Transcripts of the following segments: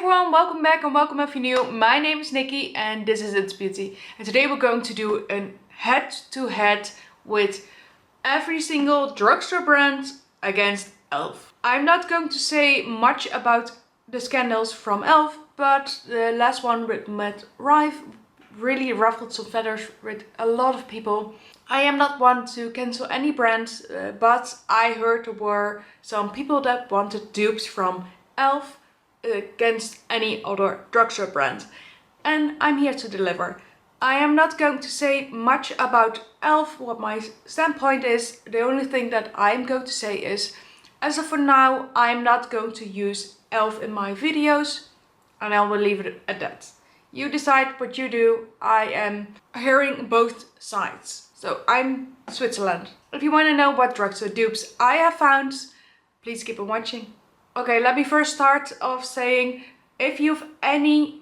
everyone, welcome back and welcome if you're new. My name is Nikki and this is Interbeauty. And today we're going to do a head-to-head with every single drugstore brand against e.l.f. I'm not going to say much about the scandals from e.l.f. but the last one with Matt Rife really ruffled some feathers with a lot of people. I am not one to cancel any brand, but I heard there were some people that wanted dupes from e.l.f. against any other drugstore brand, and I'm here to deliver. I am not going to say much about e.l.f. what my standpoint is. The only thing that I'm going to say is, as of for now, I'm not going to use e.l.f. in my videos, and I will leave it at that. You decide what you do. I am hearing both sides. So I'm Switzerland. If you want to know what drugstore dupes I have found, please keep on watching. Okay, let me first start off saying, if you have any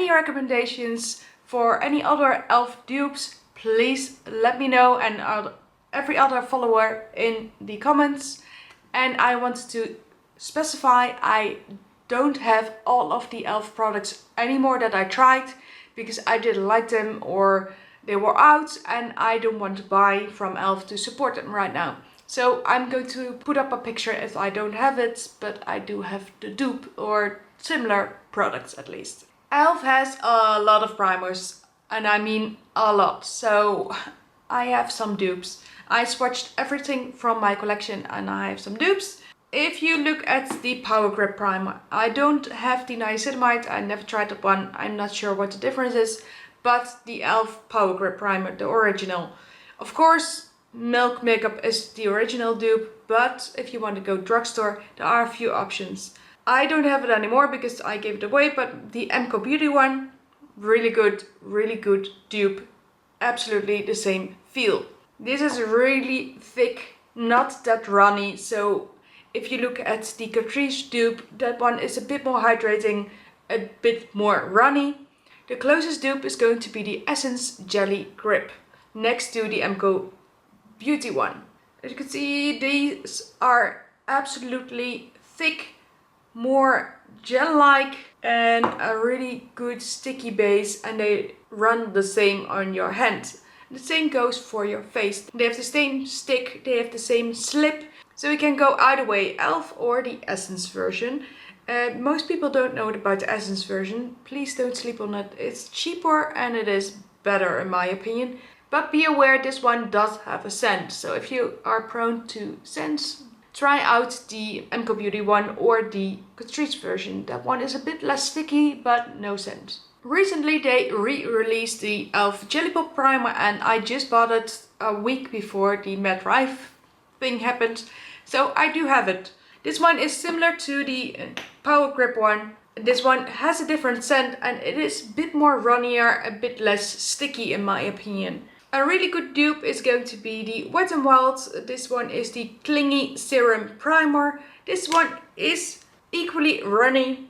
recommendations for any other e.l.f. dupes, please let me know, and every other follower in the comments. And I want to specify, I don't have all of the e.l.f. products anymore that I tried because I didn't like them or they were out, and I don't want to buy from e.l.f. to support them right now. So I'm going to put up a picture if I don't have it, but I do have the dupe or similar products at least. e.l.f. has a lot of primers, and I mean a lot. So I have some dupes. I swatched everything from my collection and I have some dupes. If you look at the Power Grip primer, I don't have the niacinamide. I never tried that one. I'm not sure what the difference is, but the e.l.f. Power Grip primer, the original. Of course, Milk Makeup is the original dupe, but if you want to go drugstore, there are a few options. I don't have it anymore because I gave it away, but the MCO Beauty one, really good dupe. Absolutely the same feel. This is really thick, not that runny. So if you look at the Catrice dupe, that one is a bit more hydrating, a bit more runny. The closest dupe is going to be the Essence Jelly Grip, next to the MCO Beauty one. As you can see, these are absolutely thick, more gel-like, and a really good sticky base, and they run the same on your hand. The same goes for your face. They have the same stick, they have the same slip, so you can go either way, e.l.f. or the Essence version. Most people don't know about the Essence version. Please don't sleep on it. It's cheaper and it is better in my opinion. But be aware, this one does have a scent. So if you are prone to scents, try out the MCO Beauty one or the Catrice version. That one is a bit less sticky, but no scent. Recently they re-released the e.l.f. Jelly Pop primer, and I just bought it a week before the Matt Rife thing happened. So I do have it. This one is similar to the Power Grip one. This one has a different scent and it is a bit more runnier, a bit less sticky in my opinion. A really good dupe is going to be the Wet n Wild. This one is the Clingy Serum Primer. This one is equally runny.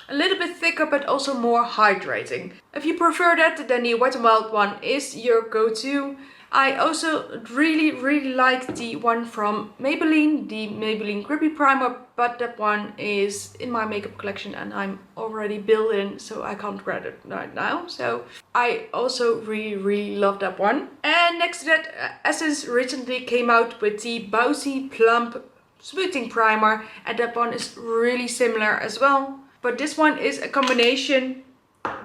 A little bit thicker but also more hydrating. If you prefer that, then the Wet n Wild one is your go-to. I also really like the one from Maybelline, the Maybelline Grippy Primer, but that one is in my makeup collection and I'm already built in, so I can't grab it right now. So I also really love that one. And next to that, Essence recently came out with the Bouncy Plump Smoothing Primer, and that one is really similar as well. But this one is a combination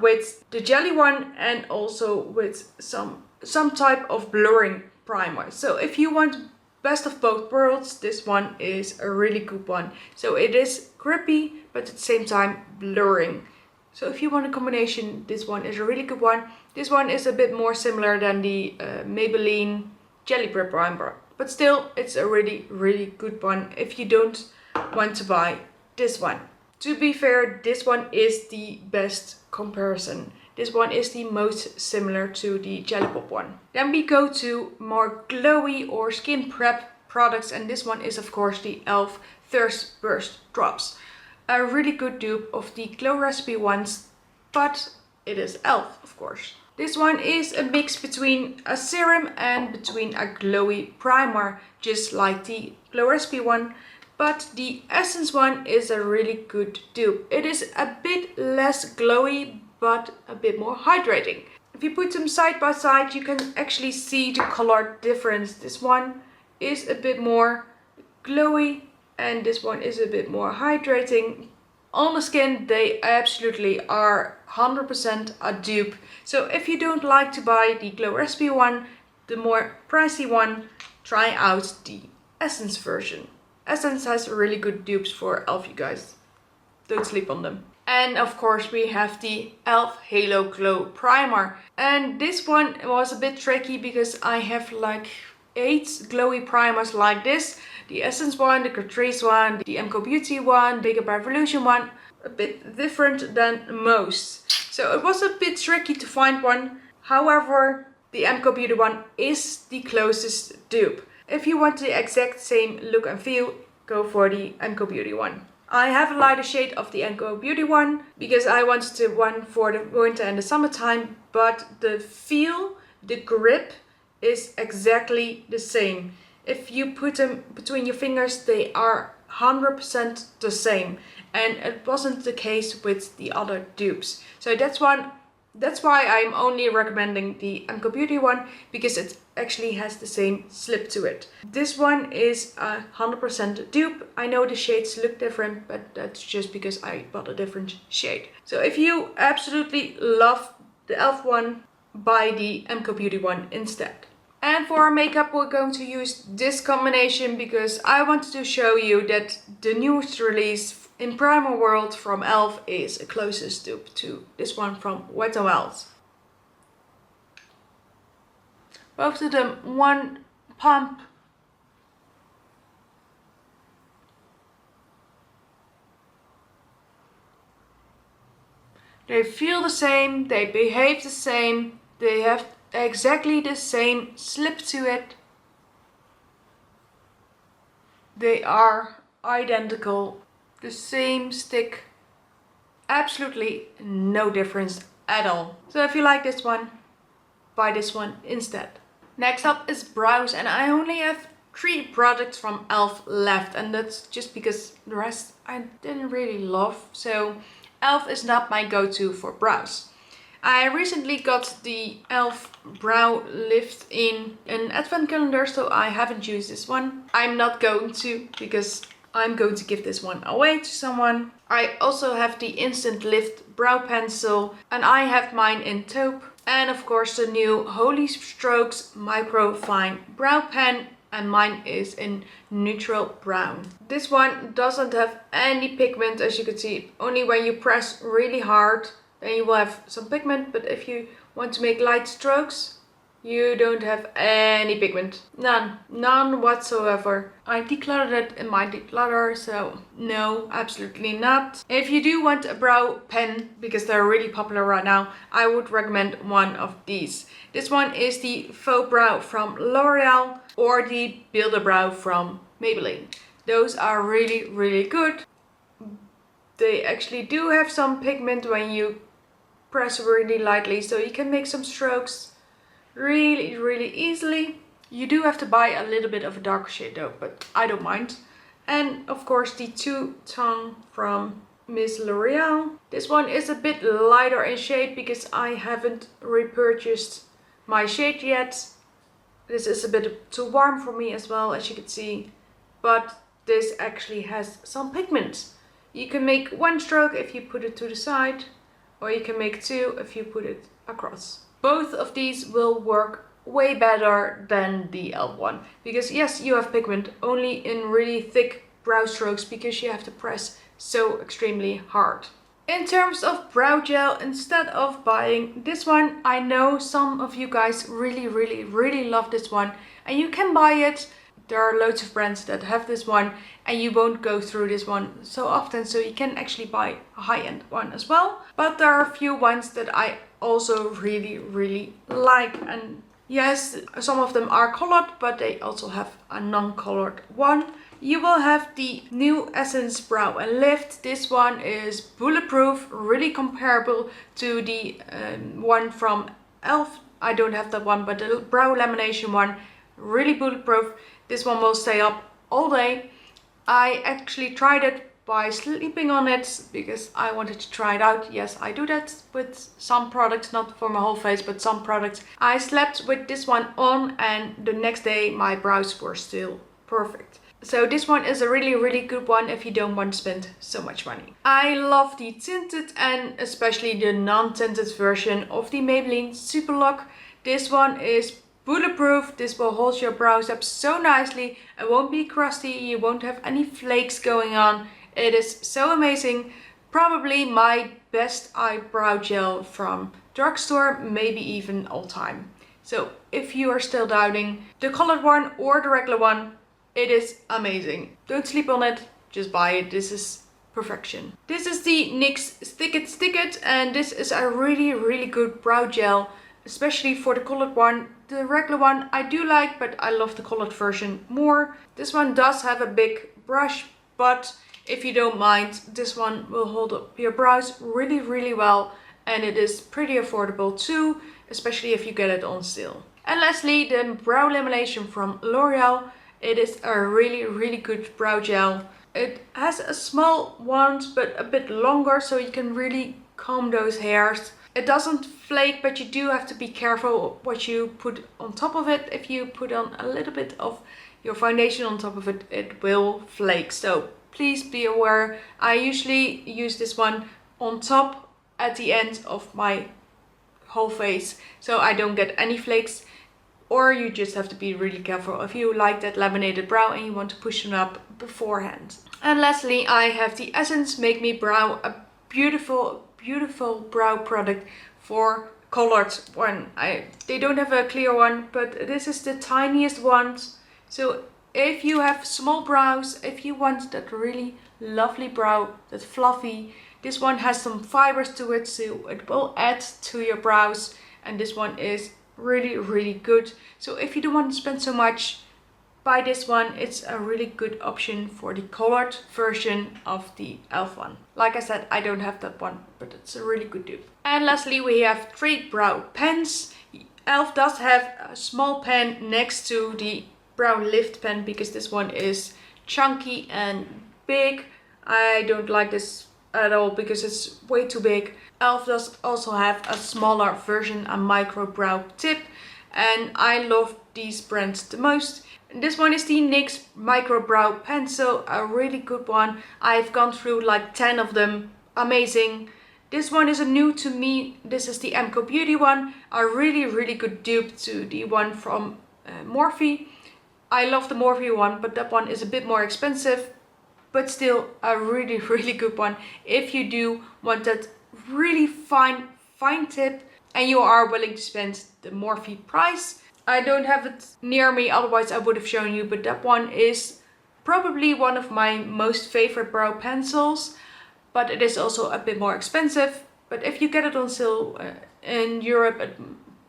with the jelly one and also with some type of blurring primer. So if you want best of both worlds, this one is a really good one. So it is grippy but at the same time blurring. So if you want a combination, this one is a really good one. This one is a bit more similar than the Maybelline Jelly Grip Primer, but still it's a really good one if you don't want to buy this one. To be fair, this one is the best comparison. This one is the most similar to the Jelly Pop one. Then we go to more glowy or skin prep products, and this one is of course the e.l.f. Thirst Burst Drops. A really good dupe of the Glow Recipe ones, but it is e.l.f. of course. This one is a mix between a serum and between a glowy primer, just like the Glow Recipe one. but the Essence one is a really good dupe. It is a bit less glowy, but a bit more hydrating. If you put them side by side, you can actually see the color difference. This one is a bit more glowy and this one is a bit more hydrating. On the skin, they absolutely are 100% a dupe. So if you don't like to buy the Glow Recipe one, the more pricey one, try out the Essence version. Essence has really good dupes for e.l.f. you guys. Don't sleep on them. And of course we have the e.l.f. Halo Glow Primer. And this one was a bit tricky because I have like 8 glowy primers like this. The Essence one, the Catrice one, the MCO Beauty one, Makeup Revolution one. A bit different than most. So it was a bit tricky to find one. However, the MCO Beauty one is the closest dupe. If you want the exact same look and feel, go for the MCO Beauty one. I have a lighter shade of the MCO Beauty one because I wanted the one for the winter and the summertime, but the feel, the grip is exactly the same. If you put them between your fingers, they are 100% the same, and it wasn't the case with the other dupes. So that's why I'm only recommending the MCO Beauty one, because it actually has the same slip to it. This one is a 100% dupe. I know the shades look different, but that's just because I bought a different shade. So if you absolutely love the e.l.f. one, buy the MCO Beauty one instead. And for our makeup, we're going to use this combination because I wanted to show you that the newest release in Primer World from e.l.f. is a closest dupe to this one from Wet n Wild. Both of them one pump. They feel the same, they behave the same, they have exactly the same slip to it. They are identical, the same stick, absolutely no difference at all. So if you like this one, buy this one instead. Next up is brows, and I only have 3 products from e.l.f. left, and that's just because the rest I didn't really love. So e.l.f. is not my go-to for brows. I recently got the e.l.f. brow lift in an advent calendar, so I haven't used this one. I'm not going to, because I'm going to give this one away to someone. I also have the Instant Lift brow pencil, and I have mine in taupe. And of course the new Holy Strokes Micro Fine brow pen, and mine is in neutral brown. This one doesn't have any pigment, as you can see. Only when you press really hard, then you will have some pigment, but if you want to make light strokes, you don't have any pigment. None whatsoever. I decluttered it in my declutter, so no, absolutely not. If you do want a brow pen, because they're really popular right now, I would recommend one of these. This one is the Faux Brow from L'Oreal or the Builder Brow from Maybelline. Those are really, really good. They actually do have some pigment when you press really lightly, so you can make some strokes really, really easily. You do have to buy a little bit of a darker shade though, but I don't mind. And of course the Two Tone from Miss L'Oreal. This one is a bit lighter in shade because I haven't repurchased my shade yet. This is a bit too warm for me as well, as you can see. But this actually has some pigment. You can make 1 stroke if you put it to the side, or you can make 2 if you put it across. Both of these will work way better than the e.l.f. one, because yes, you have pigment only in really thick brow strokes because you have to press so extremely hard. In terms of brow gel, instead of buying this one, I know some of you guys really love this one, and you can buy it. There are loads of brands that have this one, and you won't go through this one so often, so you can actually buy a high-end one as well. But there are a few ones that I also really like, and yes, some of them are colored, but they also have a non-colored one. You will have the new Essence Brow and Lift. This one is bulletproof, really comparable to the one from e.l.f. I don't have that one, but the brow lamination one, really bulletproof. This one will stay up all day. I actually tried it by sleeping on it because I wanted to try it out. Yes, I do that with some products, not for my whole face, but some products. I slept with this one on and the next day my brows were still perfect. So this one is a really good one if you don't want to spend so much money. I love the tinted and especially the non-tinted version of the Maybelline Super Lock. This one is bulletproof. This will hold your brows up so nicely. It won't be crusty. You won't have any flakes going on. It is so amazing. Probably my best eyebrow gel from Drugstore, maybe even all time. So if you are still doubting the colored one or the regular one, it is amazing. Don't sleep on it, just buy it. This is perfection. This is the NYX Stick It, and this is a really good brow gel, especially for the colored one. The regular one I do like, but I love the colored version more. This one does have a big brush, but if you don't mind, this one will hold up your brows really well, and it is pretty affordable too, especially if you get it on sale. And lastly, the brow lamination from L'Oreal. It is a really good brow gel. It has a small wand but a bit longer, so you can really comb those hairs. It doesn't flake, but you do have to be careful what you put on top of it. If you put on a little bit of your foundation on top of it, it will flake. So please be aware. I usually use this one on top at the end of my whole face, so I don't get any flakes. Or you just have to be really careful if you like that laminated brow and you want to push them up beforehand. And lastly, I have the Essence Make Me Brow, a beautiful brow product for colored one. They don't have a clear one, but this is the tiniest one. So if you have small brows, if you want that really lovely brow, that fluffy, this one has some fibers to it, so it will add to your brows. And this one is really good. So if you don't want to spend so much, buy this one. It's a really good option for the colored version of the e.l.f. one. Like I said, I don't have that one, but it's a really good dupe. And lastly, we have 3 brow pens. e.l.f. does have a small pen next to the brow lift pen because this one is chunky and big. I don't like this at all because it's way too big. e.l.f. does also have a smaller version, a micro brow tip, and I love these brands the most. This one is the NYX Micro Brow Pencil, a really good one. I've gone through like 10 of them, amazing. This one is a new to me. This is the MCO Beauty one, a really good dupe to the one from Morphe. I love the Morphe one, but that one is a bit more expensive, but still a really good one if you do want that really fine tip and you are willing to spend the Morphe price. I don't have it near me, otherwise I would have shown you, but that one is probably one of my most favorite brow pencils, but it is also a bit more expensive. But if you get it on sale in Europe, it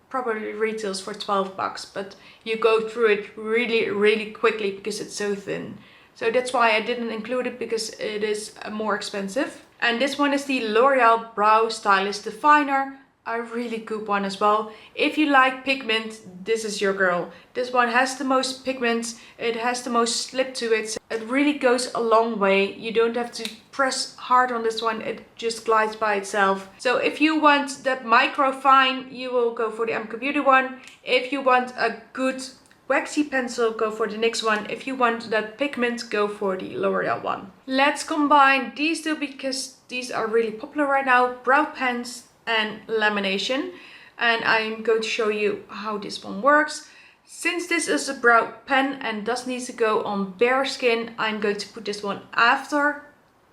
probably retails for 12 bucks, but you go through it really quickly because it's so thin. So that's why I didn't include it, because it is more expensive. And this one is the L'Oreal Brow Stylist Definer, a really good one as well. If you like pigment, this is your girl. This one has the most pigment, it has the most slip to it. So it really goes a long way. You don't have to press hard on this one, it just glides by itself. So if you want that micro fine, you will go for the MCO Beauty one. If you want a good waxy pencil, go for the NYX one. If you want that pigment, go for the L'Oreal one. Let's combine these two because these are really popular right now. Brow pens and lamination. And I'm going to show you how this one works. Since this is a brow pen and does need to go on bare skin, I'm going to put this one after,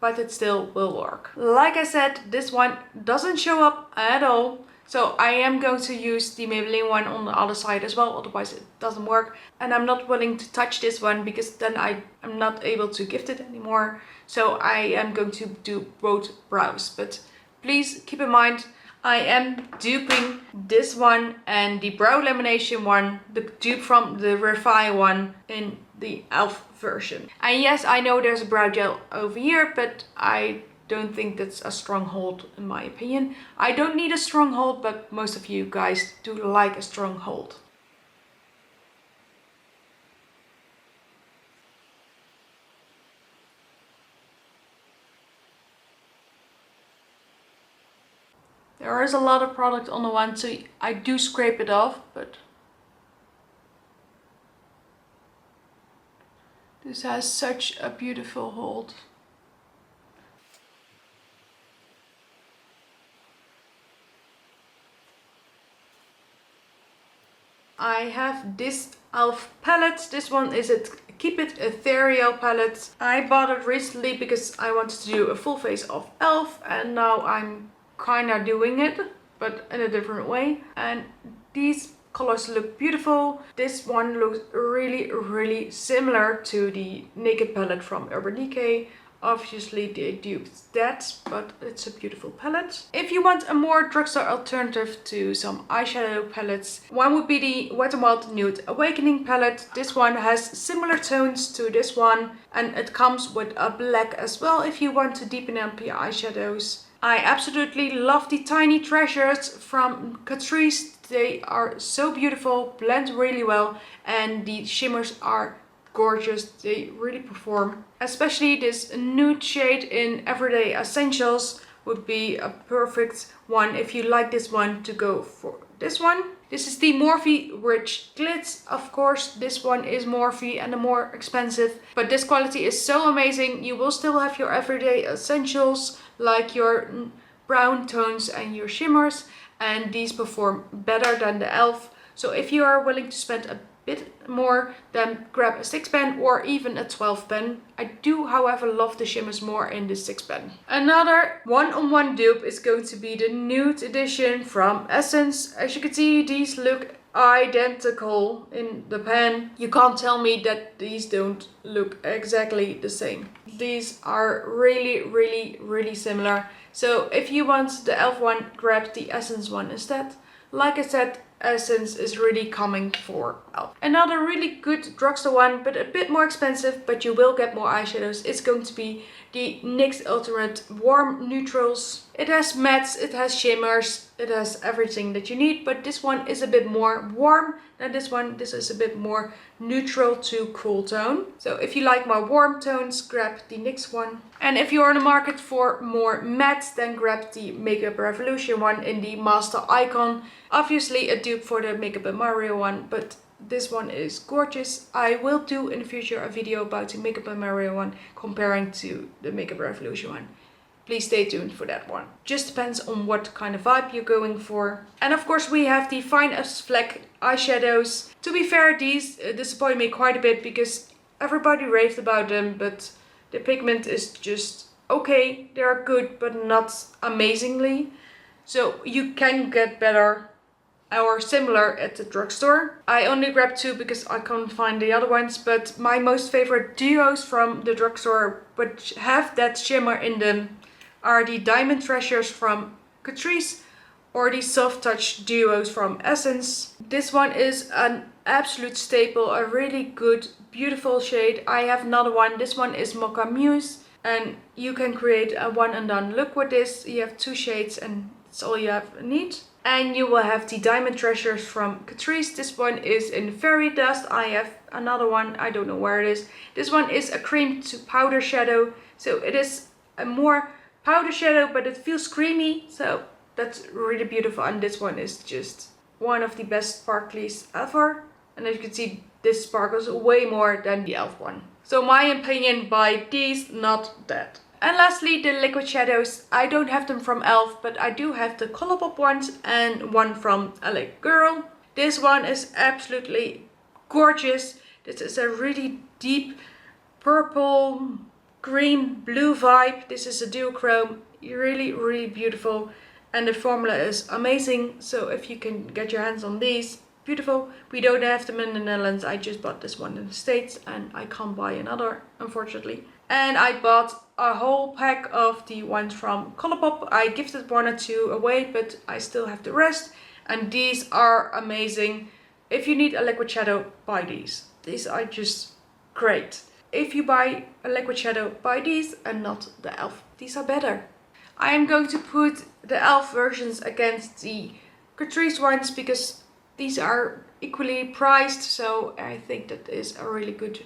but it still will work. Like I said, this one doesn't show up at all. So I am going to use the Maybelline one on the other side as well, otherwise it doesn't work. And I'm not willing to touch this one because then I am not able to gift it anymore. So I am going to do both brows. But please keep in mind, I am duping this one and the brow lamination one, the dupe from the Refine one in the e.l.f. version. And yes, I know there's a brow gel over here, but I don't think that's a strong hold in my opinion. I don't need a strong hold, but most of you guys do like a strong hold. There is a lot of product on the one, so I do scrape it off, but this has such a beautiful hold. I have this e.l.f. palette. This one is a Keep It Ethereal palette. I bought it recently because I wanted to do a full face of e.l.f. and now I'm kinda doing it, but in a different way. And these colors look beautiful. This one looks really similar to the Naked palette from Urban Decay. Obviously they duped that, but it's a beautiful palette. If you want a more drugstore alternative to some eyeshadow palettes, one would be the Wet n Wild Nude Awakening palette. This one has similar tones to this one, and it comes with a black as well if you want to deepen up your eyeshadows. I absolutely love the Tiny Treasures from Catrice. They are so beautiful, blend really well, and the shimmers are gorgeous. They really perform. Especially this nude shade in Everyday Essentials would be a perfect one if you like this one to go for this one. This is the Morphe Rich Glitz. Of course, this one is Morphe and the more expensive, but this quality is so amazing. You will still have your Everyday Essentials like your brown tones and your shimmers, and these perform better than the e.l.f. So if you are willing to spend a bit more, then grab a 6 pen or even a 12 pen. I do, however, love the shimmers more in the 6 pen. Another one-on-one dupe is going to be the nude edition from Essence. As you can see, these look identical in the pen. You can't tell me that these don't look exactly the same. These are really similar. So if you want the e.l.f. one, grab the Essence one instead. Like I said, Essence is really coming for e.l.f. Another really good drugstore one, but a bit more expensive, but you will get more eyeshadows. It's going to be the NYX Ultimate Warm Neutrals. It has mattes, it has shimmers, it has everything that you need, but this one is a bit more warm than this one. This is a bit more neutral to cool tone. So if you like more warm tones, grab the NYX one. And if you're in the market for more matte, then grab the Makeup Revolution one in the Master Icon. Obviously a dupe for the Makeup and Mario one, but this one is gorgeous. I will do in the future a video about the Makeup and Mario one comparing to the Makeup Revolution one. Please stay tuned for that one. Just depends on what kind of vibe you're going for. And of course we have the Fine as Fleck eyeshadows. To be fair, these disappoint me quite a bit because everybody raved about them, but the pigment is just okay. They are good, but not amazingly. So you can get better or similar at the drugstore. I only grabbed 2 because I couldn't find the other ones, but my most favorite duos from the drugstore which have that shimmer in them are the Diamond Treasures from Catrice or the Soft Touch duos from Essence. This one is an absolute staple, a really good, beautiful shade. I have another one. This one is Mocha Muse, and you can create a one and done look with this. You have 2 shades and that's all you need. And you will have the Diamond Treasures from Catrice. This one is in Fairy Dust. I have another one, I don't know where it is. This one is a cream to powder shadow. So it is a more powder shadow, but it feels creamy. So that's really beautiful. And this one is just one of the best sparklies ever. And as you can see, this sparkles way more than the e.l.f. one. So my opinion, buy these, not that. And lastly, the liquid shadows. I don't have them from e.l.f. but I do have the ColourPop ones and one from LA Girl. This one is absolutely gorgeous. This is a really deep purple, green, blue vibe. This is a duochrome, really beautiful. And the formula is amazing. So if you can get your hands on these, beautiful. We don't have them in the Netherlands. I just bought this one in the States and I can't buy another, unfortunately. And I bought a whole pack of the ones from ColourPop. I gifted 1 or 2 away, but I still have the rest. And these are amazing. If you need a liquid shadow, buy these. These are just great. If you buy a liquid shadow, buy these and not the e.l.f. These are better. I am going to put the e.l.f. versions against the Catrice ones because these are equally priced. So I think that is a really good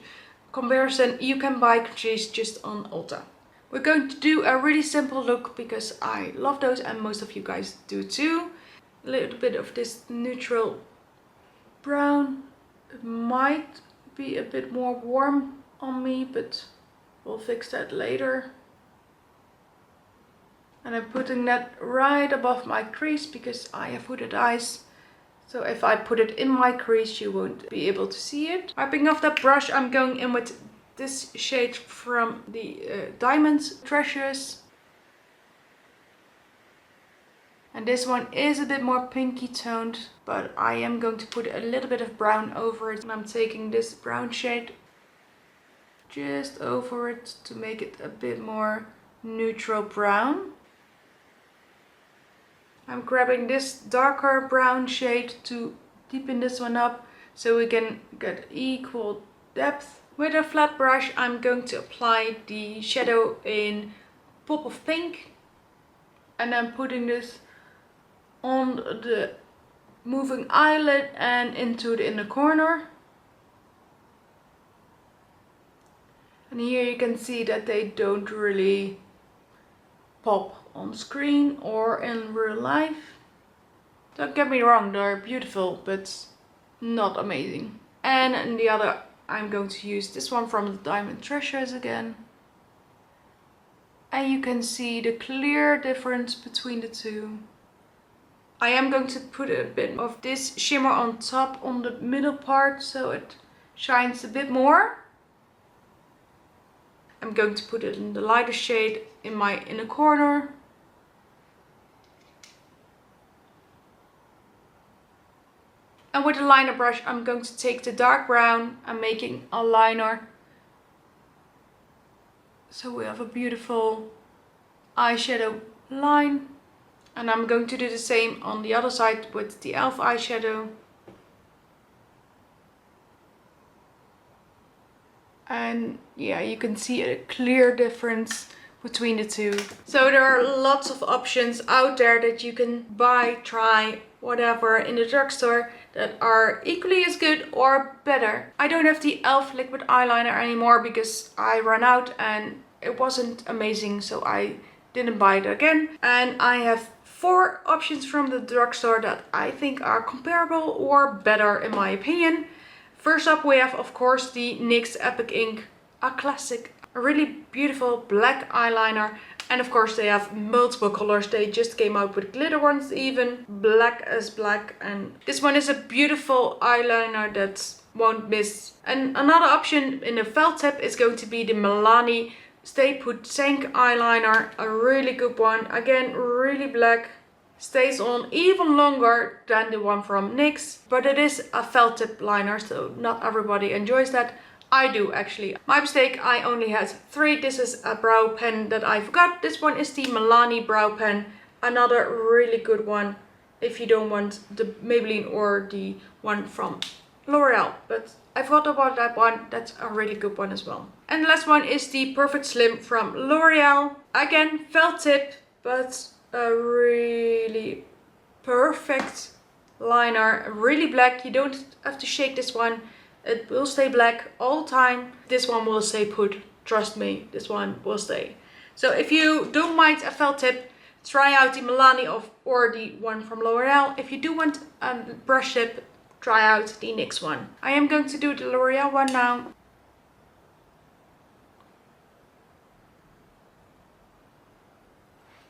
comparison. You can buy Catrice just on Ulta. We're going to do a really simple look because I love those and most of you guys do too. A little bit of this neutral brown. It might be a bit more warm on me, but we'll fix that later. And I'm putting that right above my crease because I have hooded eyes. So if I put it in my crease, you won't be able to see it. Wiping off that brush, I'm going in with this shade from the Diamonds Treasures. And this one is a bit more pinky toned, but I am going to put a little bit of brown over it. And I'm taking this brown shade just over it to make it a bit more neutral brown. I'm grabbing this darker brown shade to deepen this one up so we can get equal depth. With a flat brush, I'm going to apply the shadow in Pop of Pink. And I'm putting this on the moving eyelid and into the inner corner. And here you can see that they don't really pop on screen or in real life. Don't get me wrong, they're beautiful, but not amazing. And in the other, I'm going to use this one from the Diamond Treasures again. And you can see the clear difference between the two. I am going to put a bit of this shimmer on top on the middle part so it shines a bit more. I'm going to put it in the lighter shade in my inner corner. And with a liner brush, I'm going to take the dark brown and making a liner. So we have a beautiful eyeshadow line. And I'm going to do the same on the other side with the e.l.f. eyeshadow. And yeah, you can see a clear difference between the two. So there are lots of options out there that you can buy, try, whatever in the drugstore that are equally as good or better. I don't have the e.l.f. liquid eyeliner anymore because I ran out and it wasn't amazing, so I didn't buy it again. And I have 4 options from the drugstore that I think are comparable or better in my opinion. First up we have of course the NYX Epic Ink, a classic, a really beautiful black eyeliner. And of course they have multiple colors. They just came out with glitter ones even, black as black. And this one is a beautiful eyeliner that won't miss. And another option in the felt tip is going to be the Milani Stay Put Tank eyeliner, a really good one. Again, really black. Stays on even longer than the one from NYX. But it is a felt tip liner, so not everybody enjoys that. I do actually. My mistake, I only had 3. This is a brow pen that I forgot. This one is the Milani brow pen. Another really good one if you don't want the Maybelline or the one from L'Oreal. But I forgot about that one. That's a really good one as well. And the last one is the Perfect Slim from L'Oreal. Again, felt tip, but a really perfect liner. Really black. You don't have to shake this one. It will stay black all the time. This one will stay put. Trust me, this one will stay. So if you don't mind a felt tip, try out the Milani or the one from L'Oreal. If you do want a brush tip, try out the NYX one. I am going to do the L'Oreal one now.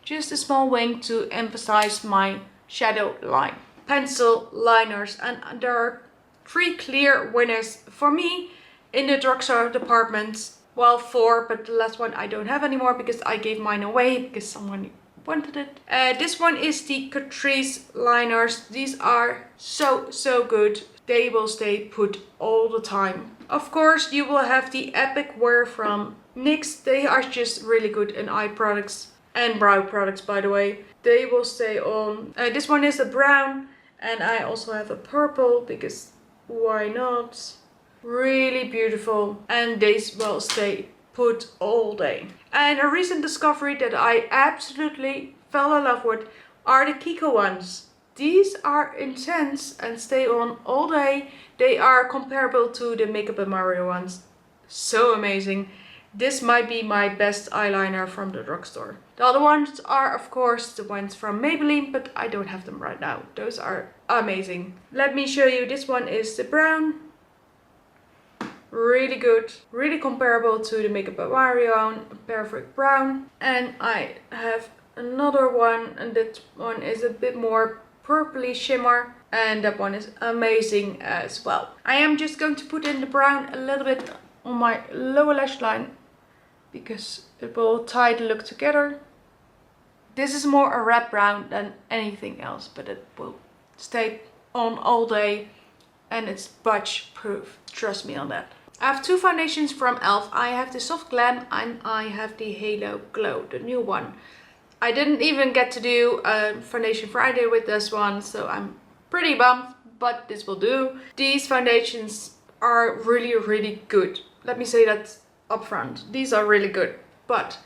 Just a small wing to emphasize my shadow line. Pencil liners, and there are 3 clear winners for me in the drugstore department. Well, 4, but the last one I don't have anymore because I gave mine away because someone wanted it. This one is the Catrice liners. These are so good. They will stay put all the time. Of course, you will have the Epic Wear from NYX. They are just really good in eye products and brow products, by the way. They will stay on. This one is a brown, and I also have a purple because why not? Really beautiful, and these will stay put all day. And a recent discovery that I absolutely fell in love with are the Kiko ones. These are intense and stay on all day. They are comparable to the Makeup and Mario ones. So amazing. This might be my best eyeliner from the drugstore. The other ones are of course the ones from Maybelline, but I don't have them right now. Those are amazing. Let me show you. This one is the brown. Really good, really comparable to the Makeup by Mario Perfect Brown. And I have another one, and that one is a bit more purpley shimmer, and that one is amazing as well. I am just going to put in the brown a little bit on my lower lash line because it will tie the look together. This is more a red brown than anything else, but it will stay on all day and it's budge proof. Trust me on that. I have two foundations from e.l.f. I have the Soft Glam and I have the Halo Glow, the new one. I didn't even get to do a foundation Friday with this one, so I'm pretty bummed, but this will do. These foundations are really, really good. Let me say that up front. These are really good, but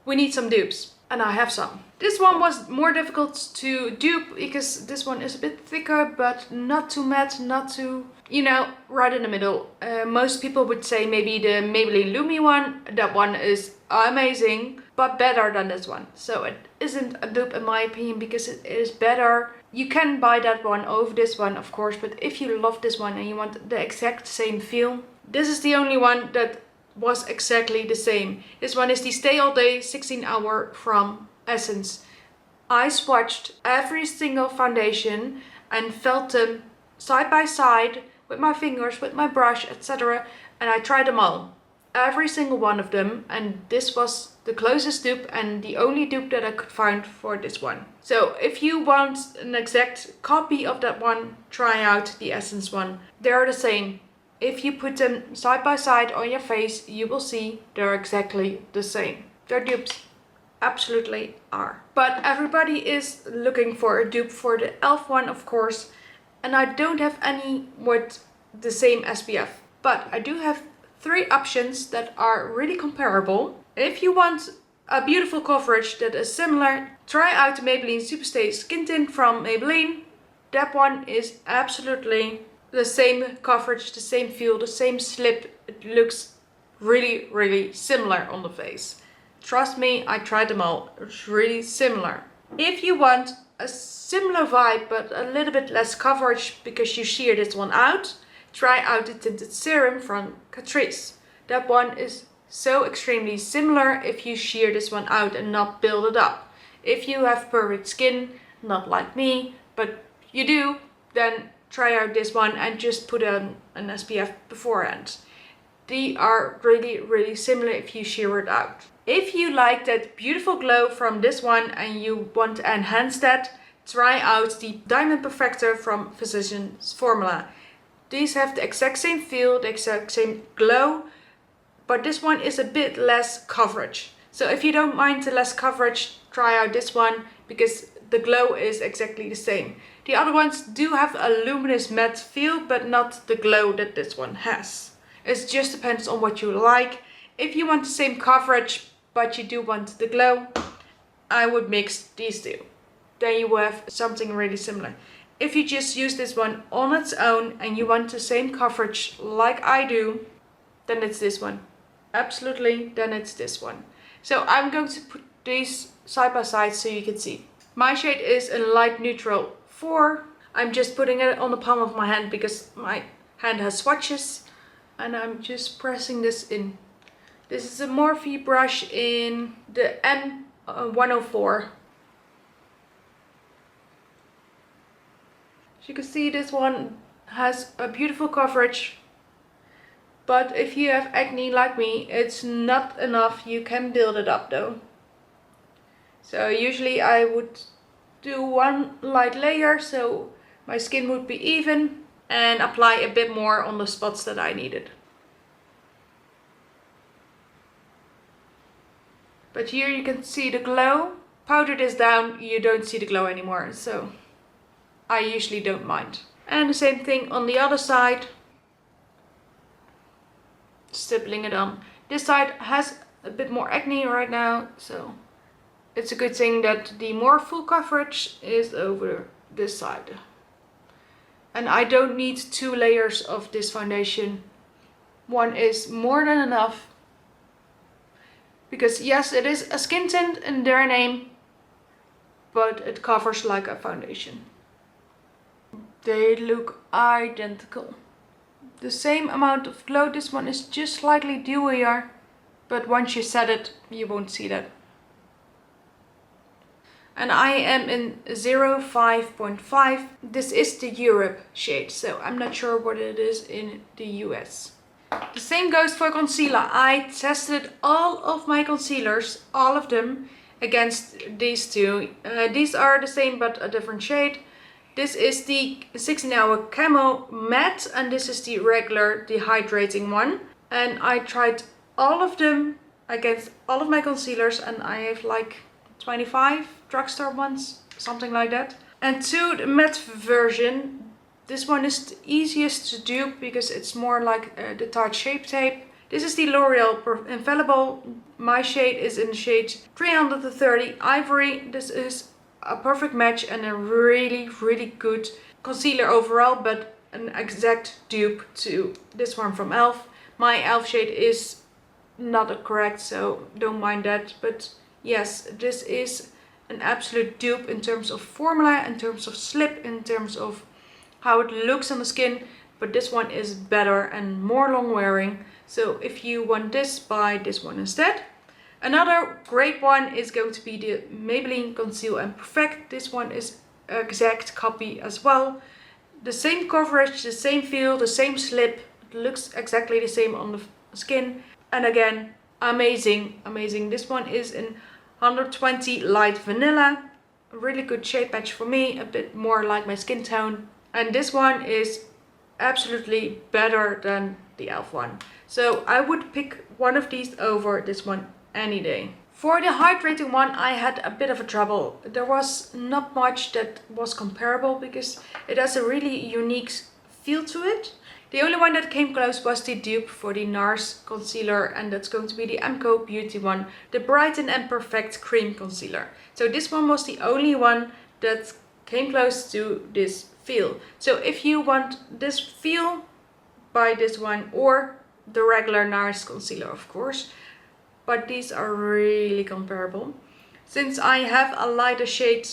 we need some dupes, and I have some. This one was more difficult to dupe because this one is a bit thicker, but not too matte, not too, you know, right in the middle. Most people would say maybe the Maybelline Lumi one. That one is amazing, but better than this one. So it isn't a dupe in my opinion because it is better. You can buy that one over this one, of course, but if you love this one and you want the exact same feel, this is the only one that was exactly the same. This one is the Stay All Day 16-hour from Essence. I swatched every single foundation and felt them side by side with my fingers, with my brush, etc. And I tried them all. Every single one of them, and this was the closest dupe and the only dupe that I could find for this one. So if you want an exact copy of that one, try out the Essence one. They are the same. If you put them side by side on your face, you will see they're exactly the same. They're dupes. Absolutely are. But everybody is looking for a dupe for the e.l.f. one, of course. And I don't have any with the same SPF. But I do have 3 options that are really comparable. If you want a beautiful coverage that is similar, try out the Maybelline Superstay Skin Tint from Maybelline. That one is absolutely the same coverage, the same feel, the same slip. It looks really, really similar on the face. Trust me, I tried them all. It's really similar. If you want a similar vibe but a little bit less coverage because you shear this one out, try out the Tinted Serum from Catrice. That one is so extremely similar if you shear this one out and not build it up. If you have perfect skin, not like me, but you do, then try out this one and just put on an SPF beforehand. They are really, really similar if you shear it out. If you like that beautiful glow from this one and you want to enhance that, try out the Diamond Perfector from Physicians Formula. These have the exact same feel, the exact same glow, but this one is a bit less coverage. So if you don't mind the less coverage, try out this one because the glow is exactly the same. The other ones do have a luminous matte feel, but not the glow that this one has. It just depends on what you like. If you want the same coverage, but you do want the glow, I would mix these two. Then you will have something really similar. If you just use this one on its own and you want the same coverage like I do, then it's this one. Absolutely, then it's this one. So I'm going to put these side by side so you can see. My shade is a light neutral 4. I'm just putting it on the palm of my hand because my hand has swatches. And I'm just pressing this in. This is a Morphe brush in the M104. As you can see, this one has a beautiful coverage. But if you have acne like me, it's not enough. You can build it up though. So usually I would do one light layer so my skin would be even and apply a bit more on the spots that I needed. But here you can see the glow. Powder this down, you don't see the glow anymore, so I usually don't mind. And the same thing on the other side. Stippling it on. This side has a bit more acne right now, so it's a good thing that the more full coverage is over this side. And I don't need 2 layers of this foundation. One is more than enough. Because yes, it is a skin tint in their name, but it covers like a foundation. They look identical. The same amount of glow. This one is just slightly dewier, but once you set it, you won't see that. And I am in 05.5. This is the Europe shade, so I'm not sure what it is in the US. The same goes for concealer. I tested all of my concealers, all of them, against these two. These are the same but a different shade. This is the 16-hour Camo Matte, and this is the regular, the hydrating one. And I tried all of them against all of my concealers, and I have like 25 Drugstore ones, something like that. And to the matte version, this one is the easiest to dupe because it's more like the Tarte Shape Tape. This is the L'Oreal Infallible. My shade is in the shade 330 Ivory. This is a perfect match and a really good concealer overall, but an exact dupe to this one from e.l.f. My e.l.f. shade is not correct, so don't mind that. But yes, this is an absolute dupe in terms of formula, in terms of slip, in terms of how it looks on the skin. But this one is better and more long wearing. So if you want this, buy this one instead. Another great one is going to be the Maybelline Conceal and Perfect. This one is exact copy as well. The same coverage, the same feel, the same slip. It looks exactly the same on the skin. And again, amazing. This one is in 120 Light Vanilla. A really good shade match for me, a bit more like my skin tone. And this one is absolutely better than the e.l.f. one. So I would pick one of these over this one any day. For the hydrating one, I had a bit of a trouble. There was not much that was comparable because it has a really unique feel to it. The only one that came close was the dupe for the NARS concealer, and that's going to be the MCO Beauty one, the Brighten and Perfect Cream Concealer. So this one was the only one that came close to this feel. So if you want this feel, buy this one or the regular NARS concealer, of course. But these are really comparable. Since I have a lighter shade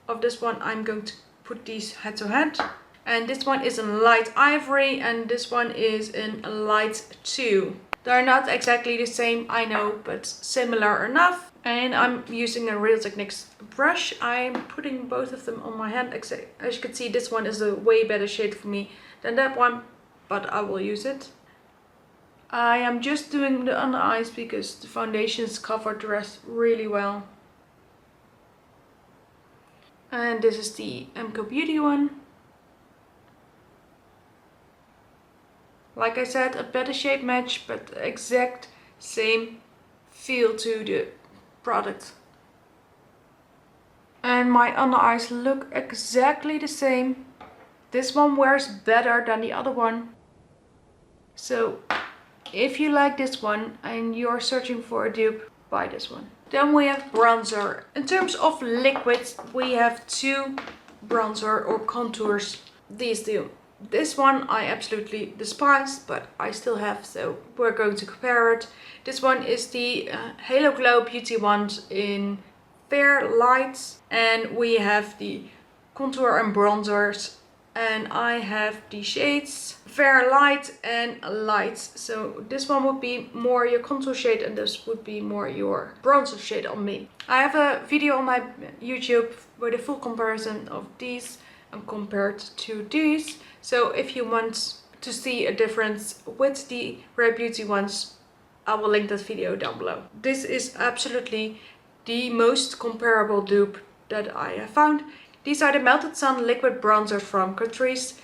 of this one, I'm going to put these head to head. And this one is in light ivory and this one is in light 2. They're not exactly the same, I know, but similar enough. And I'm using a Real Techniques brush. I'm putting both of them on my hand. As you can see, this one is a way better shade for me than that one, but I will use it. I am just doing the under eyes because the foundations cover the rest really well. And this is the MCO Beauty one. Like I said, a better shade match, but the exact same feel to the product. And my under eyes look exactly the same. This one wears better than the other one. So if you like this one and you're searching for a dupe, buy this one. Then we have bronzer. In terms of liquids, we have two bronzer or contours. These two. This one I absolutely despise, but I still have, so we're going to compare it. This one is the Halo Glow Beauty Wand in Fair Light, and we have the contour and bronzers, and I have the shades Fair Light and Light. So this one would be more your contour shade and this would be more your bronzer shade on me. I have a video on my YouTube with a full comparison of these and compared to these. So if you want to see a difference with the Rare Beauty ones, I will link that video down below. This is absolutely the most comparable dupe that I have found. These are the Melted Sun liquid bronzers from Catrice.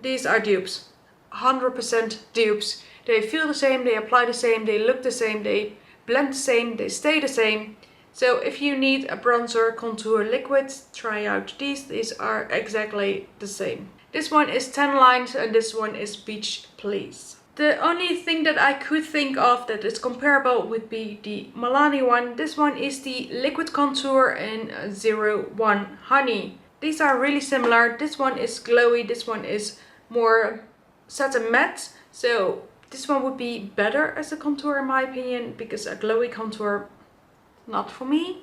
These are dupes, 100% dupes. They feel the same, they apply the same, they look the same, they blend the same, they stay the same. So if you need a bronzer contour liquid, try out these. These are exactly the same. This one is Tan Lines and this one is Beach Please. The only thing that I could think of that is comparable would be the Milani one. This one is the liquid contour in 01 Honey. These are really similar. This one is glowy, this one is more satin matte. So This one would be better as a contour in my opinion, because a glowy contour, not for me.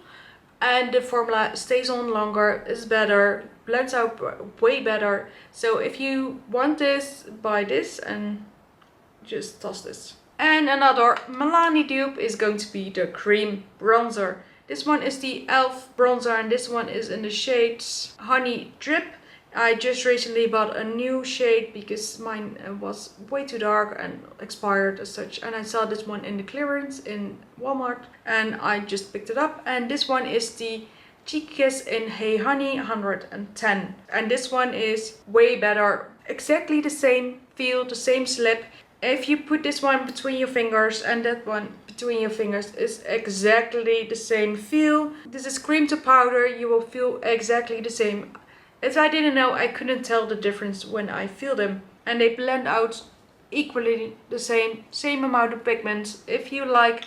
And the formula stays on longer, is better, blends out way better. So if you want this, buy this and just toss this. And another Milani dupe is going to be the cream bronzer. This one is the e.l.f. bronzer and this one is in the shades Honey Drip. I just recently bought a new shade because mine was way too dark and expired as such, and I saw this one in the clearance in Walmart and I just picked it up. And this one is the Cheek Kiss in Hey Honey 110, and this one is way better, exactly the same feel, the same slip. If you put this one between your fingers and that one between your fingers, is exactly the same feel. This is cream to powder, you will feel exactly the same. If I didn't know, I couldn't tell the difference when I feel them. And they blend out equally the same amount of pigments. If you like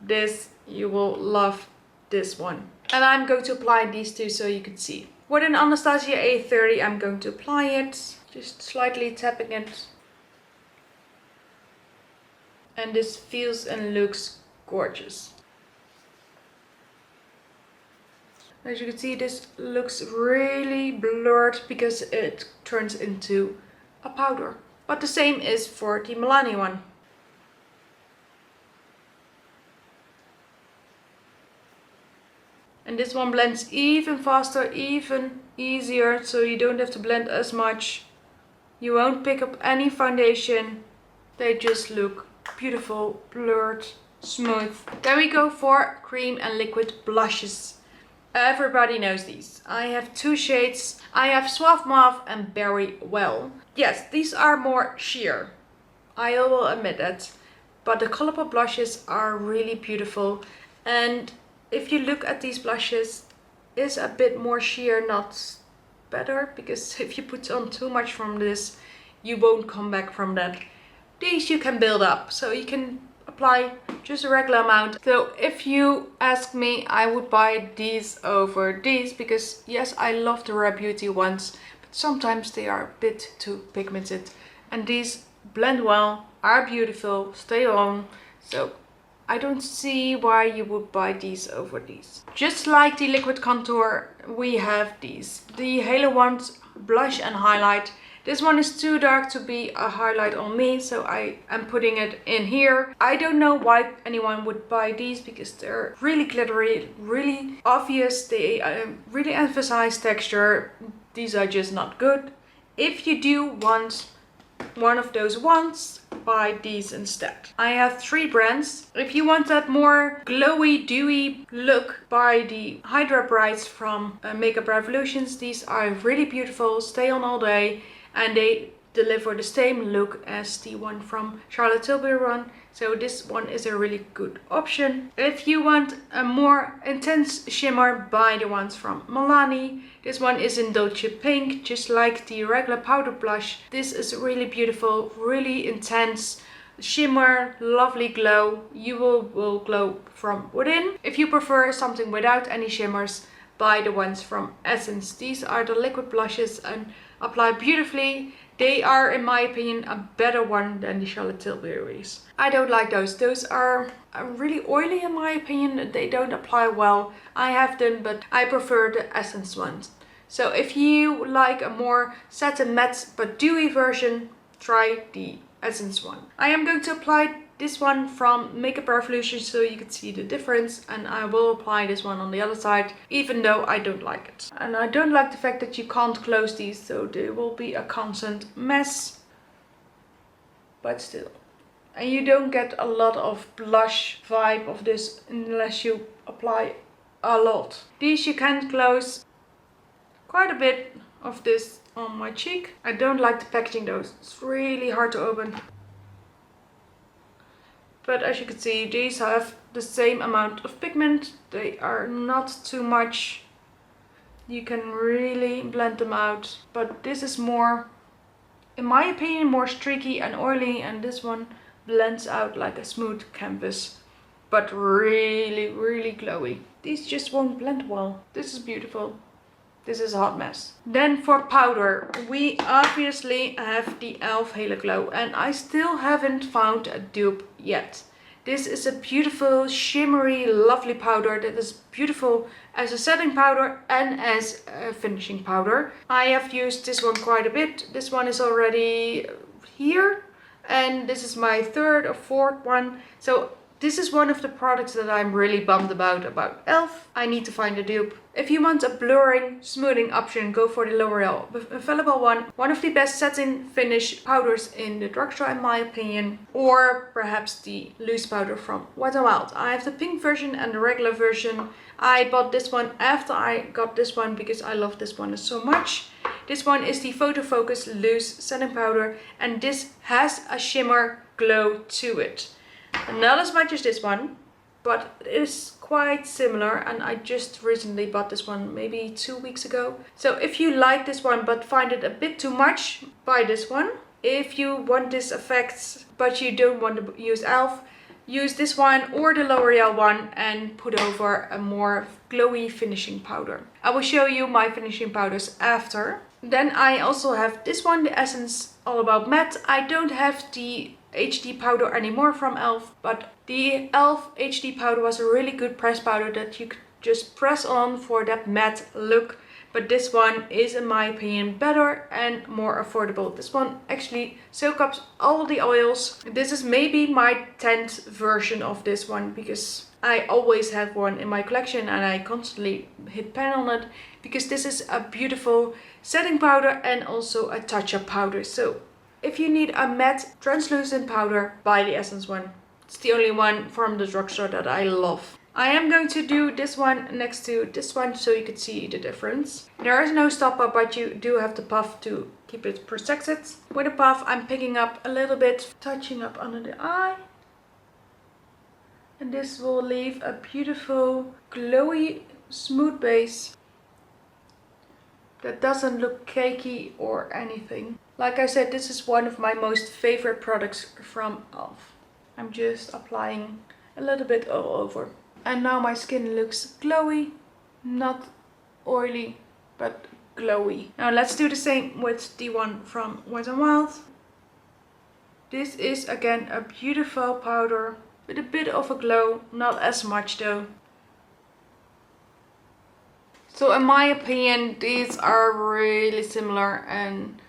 this, you will love this one. And I'm going to apply these two so you can see. With an Anastasia A30, I'm going to apply it. Just slightly tapping it. And this feels and looks gorgeous. As you can see, this looks really blurred because it turns into a powder. But the same is for the Milani one. And this one blends even faster, even easier, so you don't have to blend as much. You won't pick up any foundation. They just look beautiful, blurred, smooth. Then we go for cream and liquid blushes. Everybody knows these. I have two shades. I have Suave Mauve and Berry Well. Yes, these are more sheer. I will admit that. But the ColourPop blushes are really beautiful. And if you look at these blushes, it's a bit more sheer, not better. Because if you put on too much from this, you won't come back from that. These you can build up. So you can apply just a regular amount. So if you ask me, I would buy these over these because yes, I love the Rare Beauty ones, but sometimes they are a bit too pigmented, and these blend well, are beautiful, stay on. So I don't see why you would buy these over these. Just like the liquid contour, we have these, the Halo ones, blush and highlight. This one is too dark to be a highlight on me, so I am putting it in here. I don't know why anyone would buy these because they're really glittery, really obvious. They really emphasize texture. These are just not good. If you do want one of those ones, buy these instead. I have 3 brands. If you want that more glowy, dewy look, buy the Hydra Brights from Makeup Revolutions. These are really beautiful, stay on all day. And they deliver the same look as the one from Charlotte Tilbury one. So this one is a really good option. If you want a more intense shimmer, buy the ones from Milani. This one is in Dolce Pink, just like the regular powder blush. This is really beautiful, really intense shimmer, lovely glow. You will glow from within. If you prefer something without any shimmers, buy the ones from Essence. These are the liquid blushes and apply beautifully. They are, in my opinion, a better one than the Charlotte Tilbury's. I don't like those. Those are really oily in my opinion. They don't apply well. I have them, but I prefer the Essence ones. So if you like a more satin matte but dewy version, try the Essence one. I am going to apply this one from Makeup Revolution so you can see the difference, and I will apply this one on the other side even though I don't like it. And I don't like the fact that you can't close these, so there will be a constant mess, but still. And you don't get a lot of blush vibe of this unless you apply a lot. These you can close. Quite a bit of this on my cheek. I don't like the packaging though, it's really hard to open. But as you can see, these have the same amount of pigment. They are not too much. You can really blend them out. But this is more, in my opinion, more streaky and oily. And this one blends out like a smooth canvas. But really, really glowy. These just won't blend well. This is beautiful. This is a hot mess. Then for powder, we obviously have the e.l.f. Halo Glow, and I still haven't found a dupe yet. This is a beautiful, shimmery, lovely powder that is beautiful as a setting powder and as a finishing powder. I have used this one quite a bit. This one is already here, and this is my third or fourth one. So this is one of the products that I'm really bummed about e.l.f. I need to find a dupe. If you want a blurring, smoothing option, go for the L'Oreal Available one. One of the best satin finish powders in the drugstore in my opinion. Or perhaps the loose powder from Wet n Wild. I have the pink version and the regular version. I bought this one after I got this one because I love this one so much. This one is the Photo Focus Loose Setting Powder, and this has a shimmer glow to it. Not as much as this one, but it is quite similar, and I just recently bought this one maybe 2 weeks ago. So if you like this one but find it a bit too much, buy this one. If you want this effect but you don't want to use e.l.f., use this one or the L'Oreal one and put over a more glowy finishing powder. I will show you my finishing powders after. Then I also have this one, the Essence All About Matte. I don't have the HD powder anymore from e.l.f., but the e.l.f. HD powder was a really good press powder that you could just press on for that matte look. But this one is, in my opinion, better and more affordable. This one actually soaks up all the oils. This is maybe my 10th version of this one because I always have one in my collection and I constantly hit pan on it because this is a beautiful setting powder and also a touch-up powder. So if you need a matte translucent powder, buy the Essence one. It's the only one from the drugstore that I love. I am going to do this one next to this one so you can see the difference. There is no stopper, but you do have the puff to keep it protected. With the puff I'm picking up a little bit, touching up under the eye. And this will leave a beautiful, glowy, smooth base that doesn't look cakey or anything. Like I said, this is one of my most favorite products from e.l.f. I'm just applying a little bit all over. And now my skin looks glowy, not oily, but glowy. Now let's do the same with the one from Wet n Wild. This is again a beautiful powder with a bit of a glow, not as much though. So in my opinion, these are really similar, and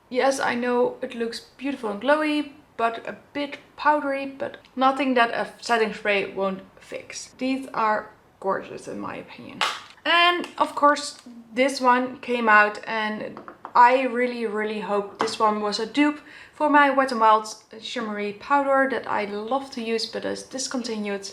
yes, I know it looks beautiful and glowy, but a bit powdery, but nothing that a setting spray won't fix. These are gorgeous in my opinion. And of course, this one came out and I really hope this one was a dupe for my Wet n Wild shimmery powder that I love to use but is discontinued.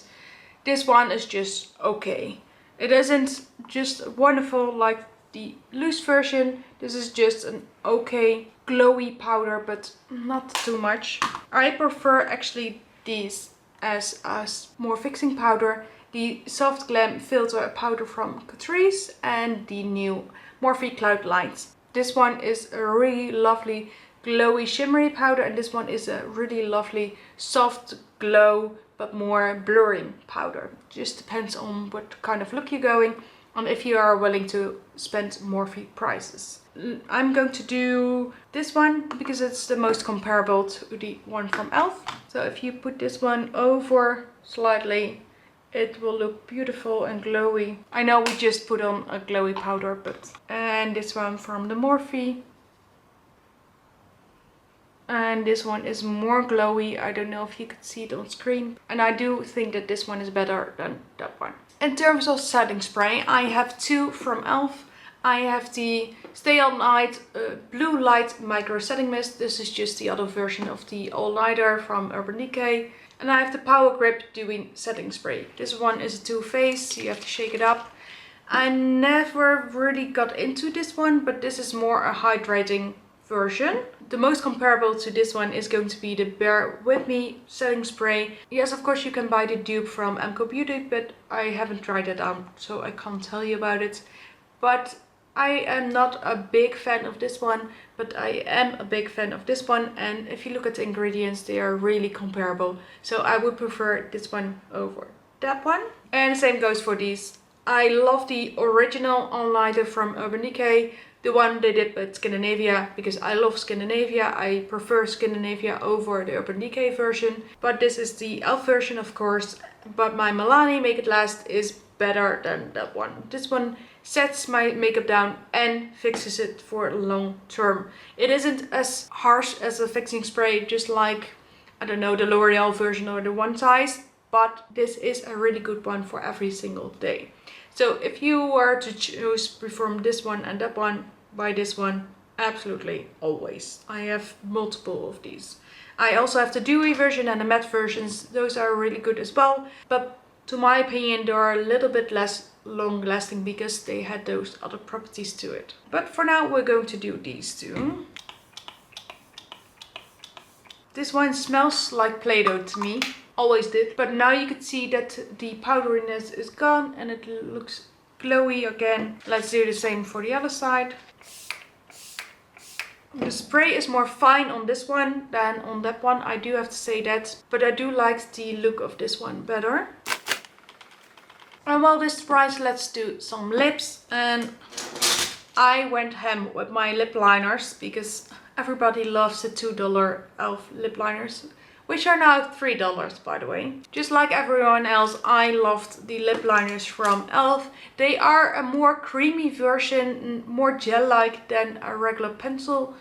This one is just okay. It isn't just wonderful like the loose version. This is just an okay glowy powder, but not too much. I prefer actually these as a more fixing powder. The Soft Glam Filter powder from Catrice and the new Morphe Cloud Lights. This one is a really lovely glowy shimmery powder, and this one is a really lovely soft glow but more blurring powder. Just depends on what kind of look you're going and if you are willing to spend Morphe prices. I'm going to do this one because it's the most comparable to the one from e.l.f. So if you put this one over slightly, it will look beautiful and glowy. I know we just put on a glowy powder, but... And this one from the Morphe. And this one is more glowy. I don't know if you could see it on screen. And I do think that this one is better than that one. In terms of setting spray, I have two from e.l.f. I have the Stay All Night Blue Light Micro Setting Mist. This is just the other version of the All Nighter from Urban Decay. And I have the Power Grip Dewy Setting Spray. This one is a two-phase, you have to shake it up. I never really got into this one, but this is more a hydrating version. The most comparable to this one is going to be the Bear With Me setting spray. Yes, of course you can buy the dupe from MCO Beauty, but I haven't tried it out, so I can't tell you about it. But I am not a big fan of this one, but I am a big fan of this one. And if you look at the ingredients, they are really comparable. So I would prefer this one over that one. And the same goes for these I love the original all-nighter from Urban Decay. The one they did with Scandinavia, because I love Scandinavia. I prefer Scandinavia over the Urban Decay version. But this is the e.l.f. version, of course. But my Milani Make It Last is better than that one. This one sets my makeup down and fixes it for long term. It isn't as harsh as a fixing spray, just like, I don't know, the L'Oreal version or the One Size. But this is a really good one for every single day. So if you were to choose between this one and that one, buy this one, absolutely, always. I have multiple of these. I also have the dewy version and the matte versions. Those are really good as well. But to my opinion, they are a little bit less long lasting because they had those other properties to it. But for now, we're going to do these two. This one smells like Play-Doh to me. Always did, but now you can see that the powderiness is gone and it looks glowy again. Let's do the same for the other side. The spray is more fine on this one than on that one, I do have to say that, but I do like the look of this one better. And while this dries, let's do some lips. And I went ham with my lip liners because everybody loves the $2 e.l.f. lip liners, which are now $3, by the way. Just like everyone else, I loved the lip liners from e.l.f. They are a more creamy version, more gel-like than a regular pencil.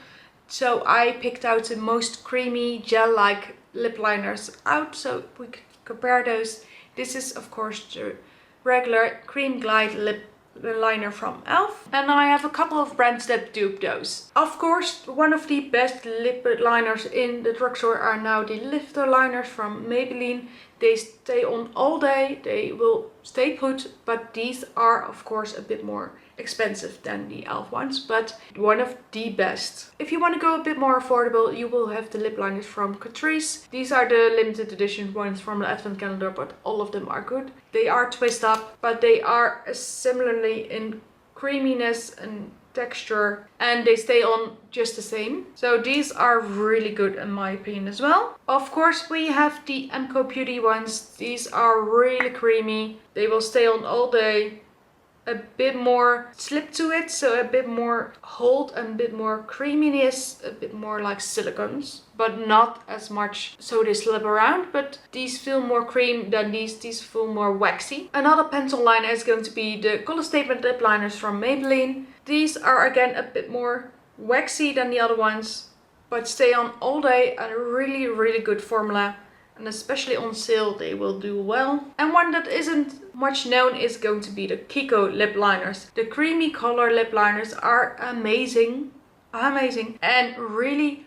So I picked out the most creamy gel-like lip liners out, so we could compare those. This is of course the regular Cream Glide lip liner from e.l.f. And I have a couple of brands that dupe those. Of course, one of the best lip liners in the drugstore are now the lifter liners from Maybelline. They stay on all day, they will stay put, but these are of course a bit more expensive than the e.l.f. ones, but one of the best. If you want to go a bit more affordable, you will have the lip liners from Catrice. These are the limited edition ones from the advent calendar, but all of them are good. They are twist up, but they are similarly in creaminess and texture, and they stay on just the same. So these are really good in my opinion as well. Of course, we have the MCO Beauty ones. These are really creamy. They will stay on all day. A bit more slip to it, so a bit more hold and a bit more creaminess, a bit more like silicones, but not as much so they slip around. But these feel more cream than these feel more waxy. Another pencil liner is going to be the Color Statement lip liners from Maybelline. These are again a bit more waxy than the other ones, but stay on all day, and a really good formula. And especially on sale they will do well. And one that isn't much known is going to be the Kiko lip liners. The creamy color lip liners are amazing. And really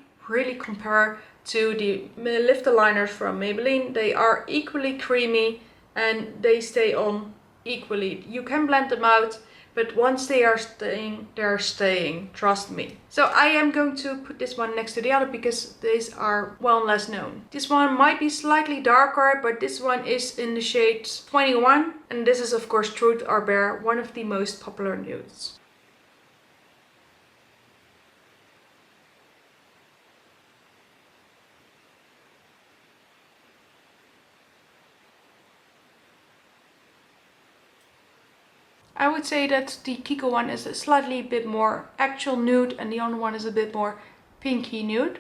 compare to the lifter liners from Maybelline. They are equally creamy and they stay on equally. You can blend them out, but once they are staying, they're staying, trust me. So I am going to put this one next to the other because these are well less known. This one might be slightly darker, but this one is in the shade 21. And this is of course Truth or Bare, one of the most popular nudes. I would say that the Kiko one is a slightly bit more actual nude and the other one is a bit more pinky nude.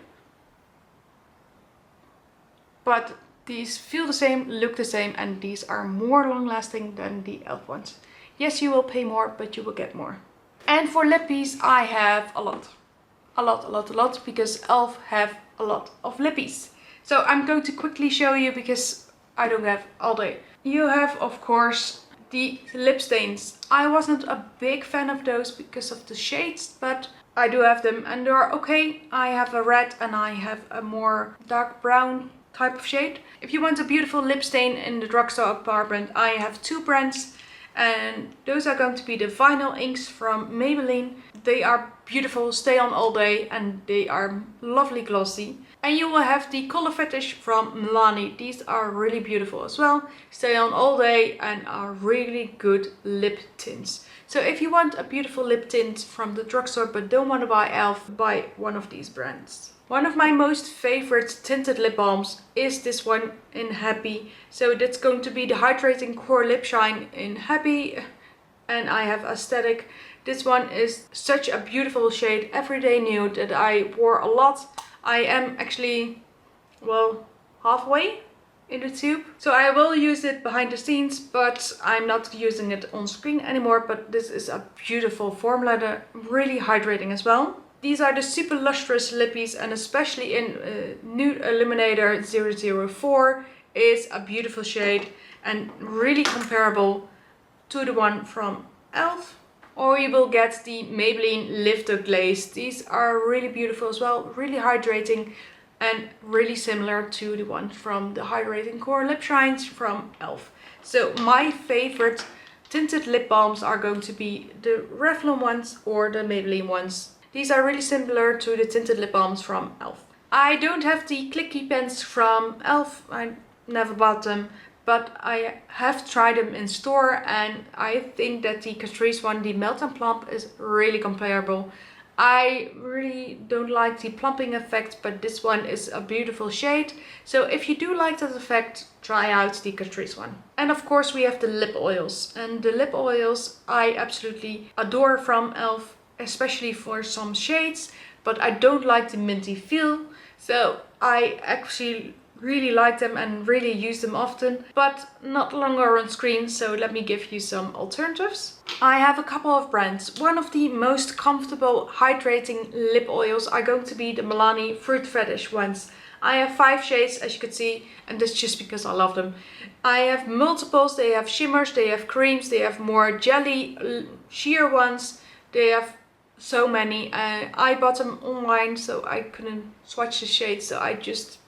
But these feel the same, look the same, and these are more long lasting than the e.l.f. ones. Yes, you will pay more, but you will get more. And for lippies I have a lot, because e.l.f. have a lot of lippies. So I'm going to quickly show you because I don't have all day. You have of course the lip stains. I wasn't a big fan of those because of the shades, but I do have them and they're okay. I have a red and I have a more dark brown type of shade. If you want a beautiful lip stain in the drugstore apartment, I have two brands, and those are going to be the vinyl inks from Maybelline. They are beautiful, stay on all day, and they are lovely glossy. And you will have the Color Fetish from Milani. These are really beautiful as well, stay on all day, and are really good lip tints. So if you want a beautiful lip tint from the drugstore but don't want to buy e.l.f., buy one of these brands. One of my most favorite tinted lip balms is this one in Happy. So that's going to be the Hydrating Core Lip Shine in Happy. and I have Aesthetic. This one is such a beautiful shade, Everyday Nude, that I wore a lot. I am actually, well, halfway in the tube. So I will use it behind the scenes, but I'm not using it on screen anymore. But this is a beautiful formula, they're really hydrating as well. These are the super lustrous lippies, and especially in Nude Illuminator 004 is a beautiful shade and really comparable to the one from e.l.f. Or you will get the Maybelline Lift Up Glaze. These are really beautiful as well, really hydrating and really similar to the one from the Hydrating Core Lip Shines from e.l.f. So my favorite tinted lip balms are going to be the Revlon ones or the Maybelline ones. These are really similar to the tinted lip balms from e.l.f. I don't have the clicky pens from e.l.f. I never bought them, but I have tried them in store, and I think that the Catrice one, the Melt and Plump, is really comparable. I really don't like the plumping effect, but this one is a beautiful shade. So if you do like that effect, try out the Catrice one. And of course we have the lip oils. And the lip oils I absolutely adore from e.l.f. especially for some shades, but I don't like the minty feel. So I actually really like them and really use them often, but not longer on screen, so let me give you some alternatives. I have a couple of brands. One of the most comfortable hydrating lip oils are going to be the Milani Fruit Fetish ones. I have 5 shades, as you can see, and that's just because I love them. I have multiples, they have shimmers, they have creams, they have more jelly sheer ones, they have so many. I bought them online, so I couldn't swatch the shades, so I just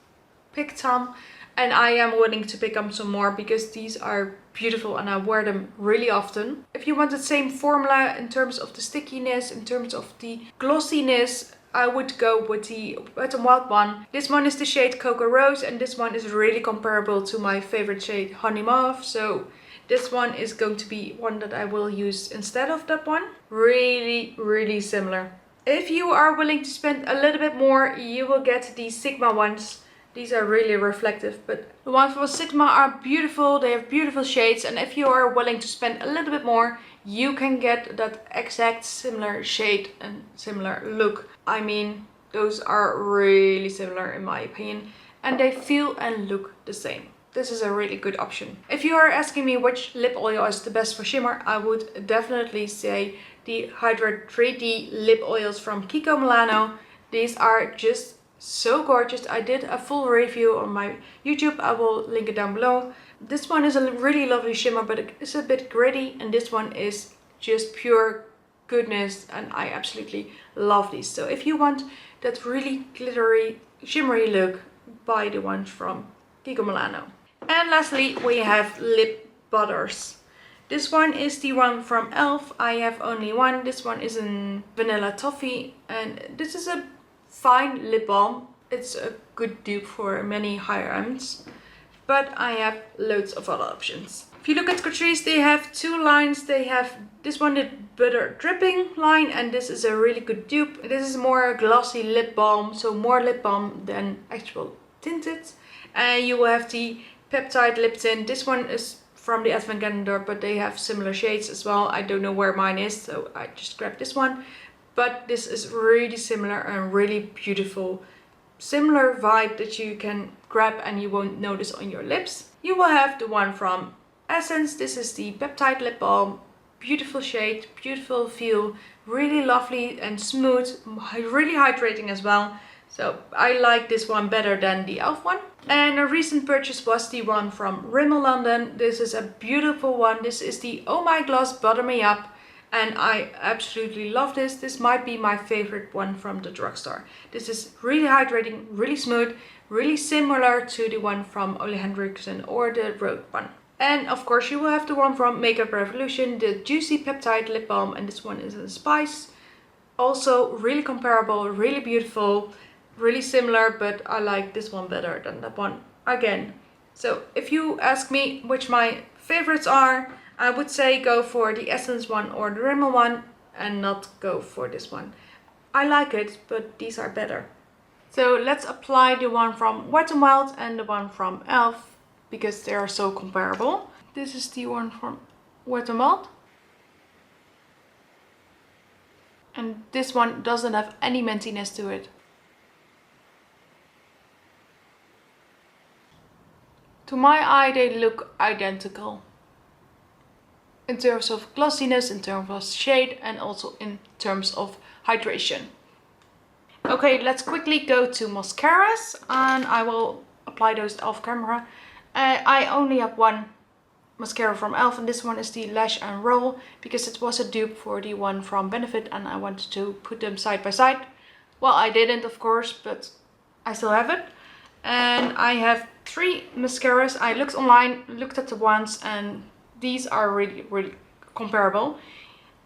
picked some, and I am willing to pick up some more because these are beautiful and I wear them really often. If you want the same formula in terms of the stickiness, in terms of the glossiness, I would go with the Wet n Wild one. This one is the shade Cocoa Rose, and this one is really comparable to my favorite shade Honey Mauve, so this one is going to be one that I will use instead of that one. Really similar. If you are willing to spend a little bit more, you will get the Sigma ones. These are really reflective, but the ones from Sigma are beautiful. They have beautiful shades, and if you are willing to spend a little bit more, you can get that exact similar shade and similar look. I mean, those are really similar in my opinion, and they feel and look the same. This is a really good option. If you are asking me which lip oil is the best for shimmer, I would definitely say the Hydrate 3D lip oils from Kiko Milano. These are just so gorgeous. I did a full review on my YouTube. I will link it down below. This one is a really lovely shimmer, but it's a bit gritty, and this one is just pure goodness, and I absolutely love these. So if you want that really glittery, shimmery look, buy the ones from Kiko Milano. And lastly, we have lip butters. This one is the one from e.l.f. I have only one. This one is in Vanilla Toffee, and this is a fine lip balm. It's a good dupe for many higher ends, but I have loads of other options. If you look at Catrice, they have 2 lines. They have this one, the butter dripping line, and this is a really good dupe. This is more a glossy lip balm, so more lip balm than actual tinted. And you will have the peptide lip tint. This one is from the Advent Calendar, but they have similar shades as well. I don't know where mine is, so I just grabbed this one. But this is really similar and really beautiful. Similar vibe that you can grab and you won't notice on your lips. You will have the one from Essence. This is the Peptide Lip Balm. Beautiful shade, beautiful feel, really lovely and smooth, really hydrating as well. So I like this one better than the e.l.f. one. And a recent purchase was the one from Rimmel London. This is a beautiful one. This is the Oh My Gloss Butter Me Up. And I absolutely love this. This might be my favorite one from the drugstore. This is really hydrating, really smooth, really similar to the one from Ole Henriksen or the Rogue one. And of course you will have the one from Makeup Revolution, the Juicy Peptide Lip Balm, and this one is in Spice. Also really comparable, really beautiful, really similar, but I like this one better than that one again. So if you ask me which my favorites are, I would say go for the Essence one or the Rimmel one and not go for this one. I like it, but these are better. So let's apply the one from Wet n Wild and the one from e.l.f. because they are so comparable. This is the one from Wet n Wild. And this one doesn't have any mintiness to it. To my eye, they look identical. In terms of glossiness, in terms of shade, and also in terms of hydration. Okay, let's quickly go to mascaras, and I will apply those off camera. I only have one mascara from e.l.f. and this one is the Lash and Roll because it was a dupe for the one from Benefit and I wanted to put them side by side. Well, I didn't of course, but I still have it. And I have 3 mascaras. I looked online, looked at the ones, and these are really comparable.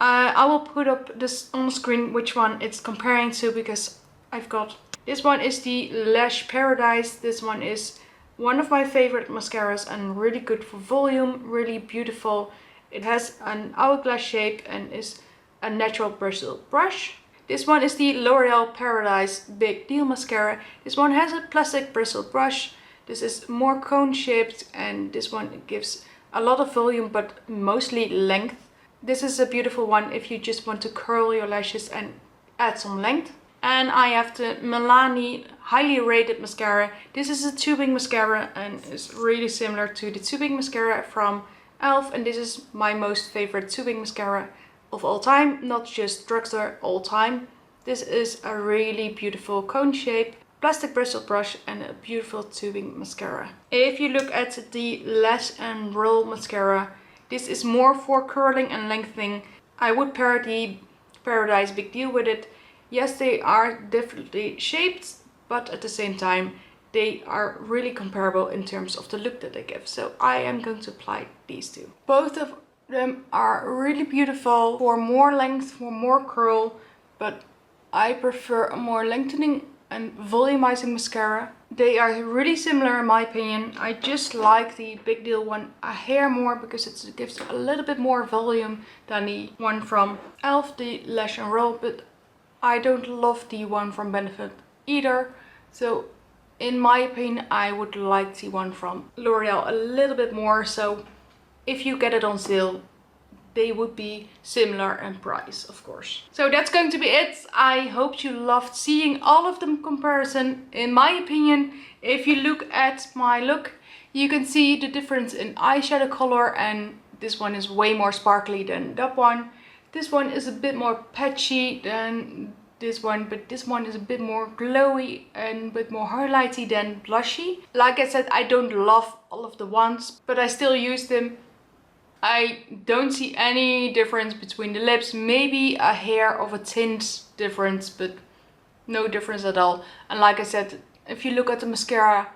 I will put up this on the screen which one it's comparing to because I've got... This one is the Lash Paradise. This one is one of my favorite mascaras and really good for volume, really beautiful. It has an hourglass shape and is a natural bristle brush. This one is the L'Oreal Paradise Big Deal Mascara. This one has a plastic bristle brush. This is more cone shaped and this one gives a lot of volume but mostly length. This is a beautiful one if you just want to curl your lashes and add some length. And I have the Milani highly rated mascara. This is a tubing mascara and is really similar to the tubing mascara from e.l.f. And this is my most favorite tubing mascara of all time, not just Drugstore, all time. This is a really beautiful cone shape, plastic bristle brush and a beautiful tubing mascara. If you look at the Lash and Roll mascara, this is more for curling and lengthening. I would pair the Paradise Big Deal with it. Yes, they are differently shaped, but at the same time they are really comparable in terms of the look that they give. So I am going to apply these two. Both of them are really beautiful for more length, for more curl, but I prefer a more lengthening and volumizing mascara. They are really similar in my opinion. I just like the Big Deal one a hair more because it gives a little bit more volume than the one from e.l.f., the Lash and Roll, but I don't love the one from Benefit either. So in my opinion, I would like the one from L'Oreal a little bit more. So if you get it on sale, they would be similar in price, of course. So that's going to be it. I hope you loved seeing all of them comparison. In my opinion, if you look at my look, you can see the difference in eyeshadow color, and this one is way more sparkly than that one. This one is a bit more patchy than this one, but this one is a bit more glowy and a bit more highlighty than blushy. Like I said, I don't love all of the ones, but I still use them. I don't see any difference between the lips. Maybe a hair of a tint difference, but no difference at all. And like I said, if you look at the mascara,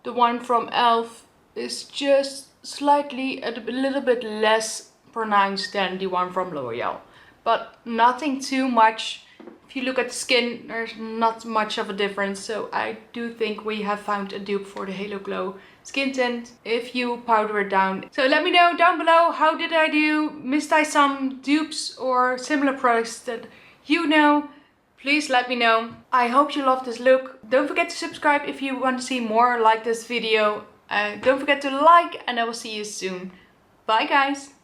the one from e.l.f. is just slightly a little bit less pronounced than the one from L'Oreal, but nothing too much. If you look at the skin, there's not much of a difference, so I do think we have found a dupe for the Halo Glow skin tint if you powder it down. So let me know down below, how did I do? Missed I some dupes or similar products that you know? Please let me know. I hope you love this look. Don't forget to subscribe if you want to see more like this video. Don't forget to like, and I will see you soon. Bye guys!